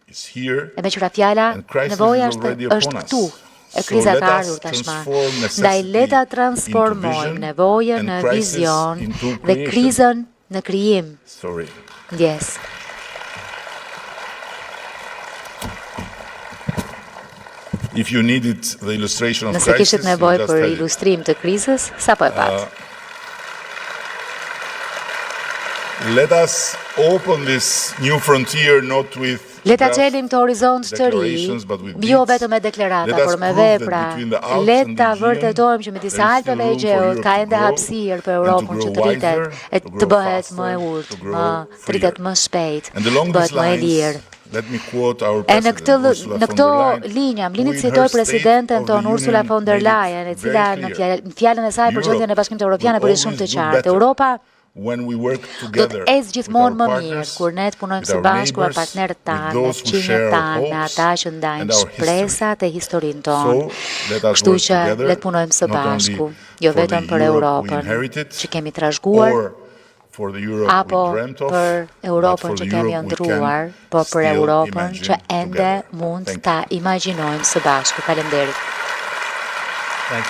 E me qëra fjala, nevoja është këtu, e kriza ka ardhur tashma. Ndaj leta transformojmë nevojën në vizion dhe krizën në krijim. Ndjes. Nëse kishit nevojë për ilustrim të krizës, sa po e pat? Let us open this new frontier not with Le ta çelim të horizont të ri, jo vetëm me deklarata, por me vepra. Le ta vërtetojmë që me disa Alpeve e Gjeut ka ende hapësirë për Europën që të rritet, e të bëhet më e urtë, të rritet më shpejt, të bëhet më e lirë. E në këto linja, më lini të citoj presidenten tonë Ursula von der Leyen, e cila në fjalën e saj për gjendjen e Bashkimit Evropian e bëri shumë të qartë. Europa do të ecë gjithmonë më mirë, kur ne të punojmë së bashku me partnerët tanë, me fëmijët tanë, me ata që ndajnë shpresat e historinë tonë. Kështu që le të punojmë së bashku, jo vetëm për Europën që kemi trashëguar, apo për Europën që kemi ëndrruar, por për Europën që ende mund ta imagjinojmë së bashku. Faleminderit.